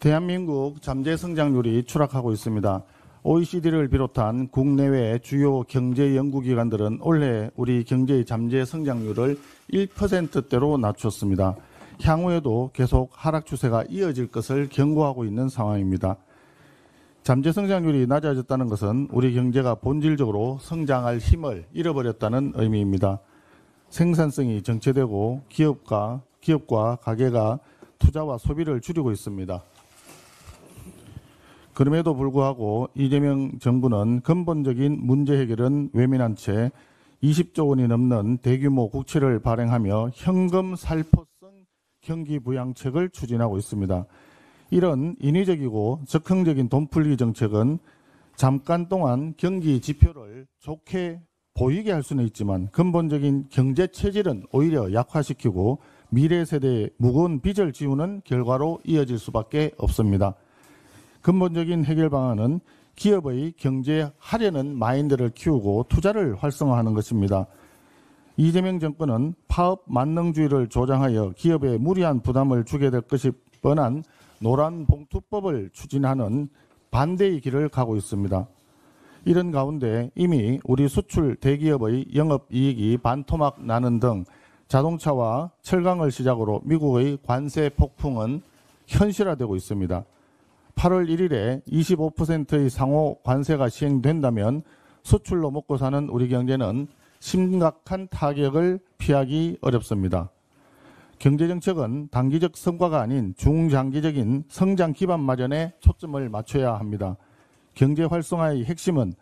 대한민국 잠재 성장률이 추락하고 있습니다. OECD를 비롯한 국내외 주요 경제 연구기관들은 올해 우리 경제의 잠재 성장률을 1%대로 낮췄습니다. 향후에도 계속 하락 추세가 이어질 것을 경고하고 있는 상황입니다. 잠재 성장률이 낮아졌다는 것은 우리 경제가 본질적으로 성장할 힘을 잃어버렸다는 의미입니다. 생산성이 정체되고 기업과 가계가 투자와 소비를 줄이고 있습니다. 그럼에도 불구하고 이재명 정부는 근본적인 문제 해결은 외면한 채 20조 원이 넘는 대규모 국채를 발행하며 현금 살포성 경기 부양책을 추진하고 있습니다. 이런 인위적이고 적극적인 돈풀기 정책은 잠깐 동안 경기 지표를 좋게 보이게 할 수는 있지만 근본적인 경제 체질은 오히려 약화시키고 미래 세대의 무거운 빚을 지우는 결과로 이어질 수밖에 없습니다. 근본적인 해결 방안은 기업의 경제하려는 마인드를 키우고 투자를 활성화하는 것입니다. 이재명 정권은 파업 만능주의를 조장하여 기업에 무리한 부담을 주게 될 것이 뻔한 노란봉투법을 추진하는 반대의 길을 가고 있습니다. 이런 가운데 이미 우리 수출 대기업의 영업이익이 반토막 나는 등 자동차와 철강을 시작으로 미국의 관세 폭풍은 현실화되고 있습니다. 8월 1일에 25%의 상호 관세가 시행된다면 수출로 먹고 사는 우리 경제는 심각한 타격을 피하기 어렵습니다. 경제정책은 단기적 성과가 아닌 중장기적인 성장 기반 마련에 초점을 맞춰야 합니다. 경제 활성화의 핵심은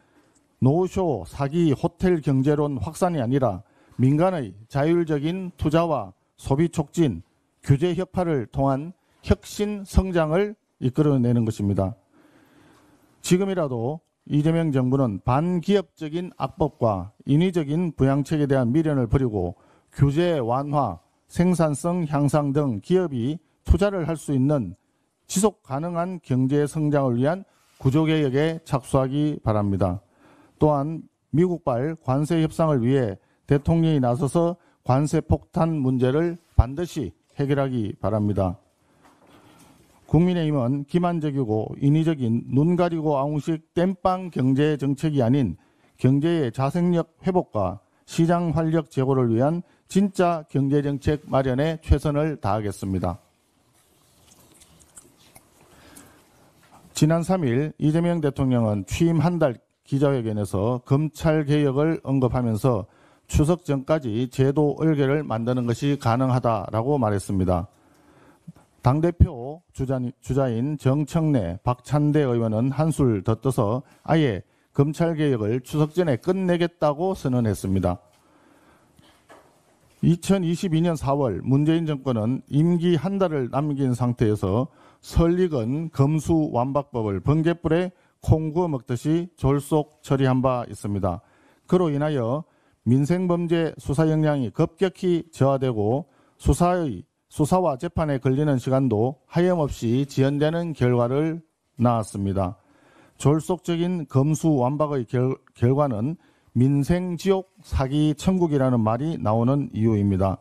노쇼, 사기, 호텔 경제론 확산이 아니라 민간의 자율적인 투자와 소비 촉진, 규제 혁파를 통한 혁신 성장을 이끌어내는 것입니다. 지금이라도 이재명 정부는 반기업적인 악법과 인위적인 부양책에 대한 미련을 버리고 규제 완화, 생산성 향상 등 기업이 투자를 할 수 있는 지속 가능한 경제 성장을 위한 구조개혁에 착수하기 바랍니다. 또한 미국발 관세 협상을 위해 대통령이 나서서 관세 폭탄 문제를 반드시 해결하기 바랍니다. 국민의힘은 기만적이고 인위적인 눈 가리고 아웅식 땜빵 경제 정책이 아닌 경제의 자생력 회복과 시장 활력 제고를 위한 진짜 경제정책 마련에 최선을 다하겠습니다. 지난 3일 이재명 대통령은 취임 한 달 기자회견에서 검찰개혁을 언급하면서 추석 전까지 제도 얼개를 만드는 것이 가능하다라고 말했습니다. 당대표 주자인 정청래, 박찬대 의원은 한술 더 떠서 아예 검찰개혁을 추석 전에 끝내겠다고 선언했습니다. 2022년 4월 문재인 정권은 임기 한 달을 남긴 상태에서 설익은 검수완박법을 번갯불에 콩 구워 먹듯이 졸속 처리한 바 있습니다. 그로 인하여 민생범죄 수사 역량이 급격히 저하되고 수사와 재판에 걸리는 시간도 하염없이 지연되는 결과를 낳았습니다. 졸속적인 검수완박의 결과는 민생지옥 사기천국이라는 말이 나오는 이유입니다.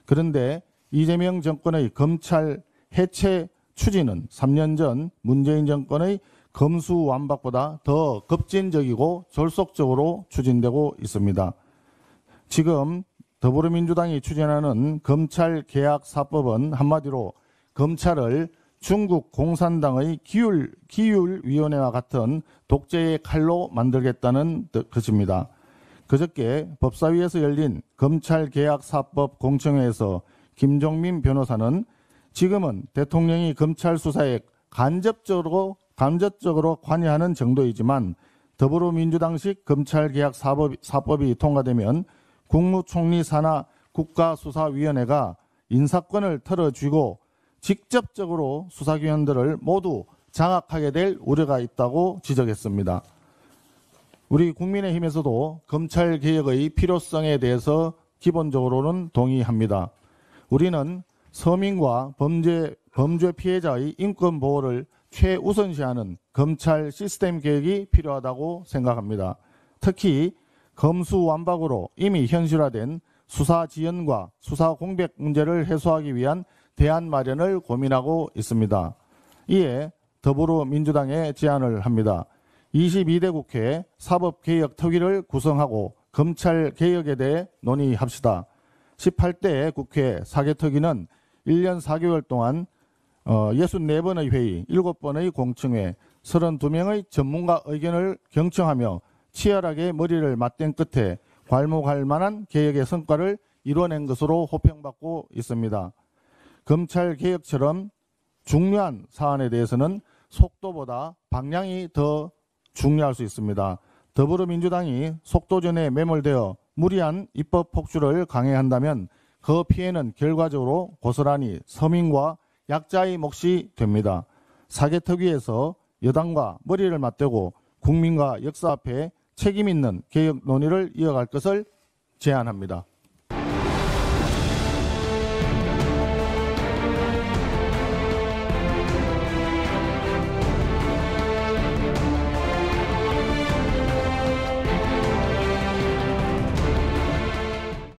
그런데 이재명 정권의 검찰 해체 추진은 3년 전 문재인 정권의 검수완박보다 더 급진적이고 졸속적으로 추진되고 있습니다. 지금 더불어민주당이 추진하는 검찰개혁사법은 한마디로 검찰을 중국 공산당의 기율위원회와 같은 독재의 칼로 만들겠다는 것입니다. 그저께 법사위에서 열린 검찰개혁사법 공청회에서 김종민 변호사는 지금은 대통령이 검찰 수사에 간접적으로 관여하는 정도이지만 더불어민주당식 검찰개혁사법이 통과되면 국무총리 산하 국가수사위원회가 인사권을 털어쥐고 직접적으로 수사기관들을 모두 장악하게 될 우려가 있다고 지적했습니다. 우리 국민의힘에서도 검찰개혁의 필요성에 대해서 기본적으로는 동의합니다. 우리는 서민과 범죄 피해자의 인권 보호를 최우선시하는 검찰 시스템 개혁이 필요하다고 생각합니다. 특히 검수완박으로 이미 현실화된 수사 지연과 수사 공백 문제를 해소하기 위한 대안 마련을 고민하고 있습니다. 이에 더불어민주당에 제안을 합니다. 22대 국회 사법개혁특위를 구성하고 검찰개혁에 대해 논의합시다. 18대 국회 사개특위는 1년 4개월 동안 64번의 회의, 7번의 공청회, 32명의 전문가 의견을 경청하며 치열하게 머리를 맞댄 끝에 괄목할 만한 개혁의 성과를 이뤄낸 것으로 호평받고 있습니다. 검찰개혁처럼 중요한 사안에 대해서는 속도보다 방향이 더 중요할 수 있습니다. 더불어민주당이 속도전에 매몰되어 무리한 입법 폭주를 강행한다면 그 피해는 결과적으로 고스란히 서민과 약자의 몫이 됩니다. 사개특위에서 여당과 머리를 맞대고 국민과 역사 앞에 책임 있는 개혁 논의를 이어갈 것을 제안합니다.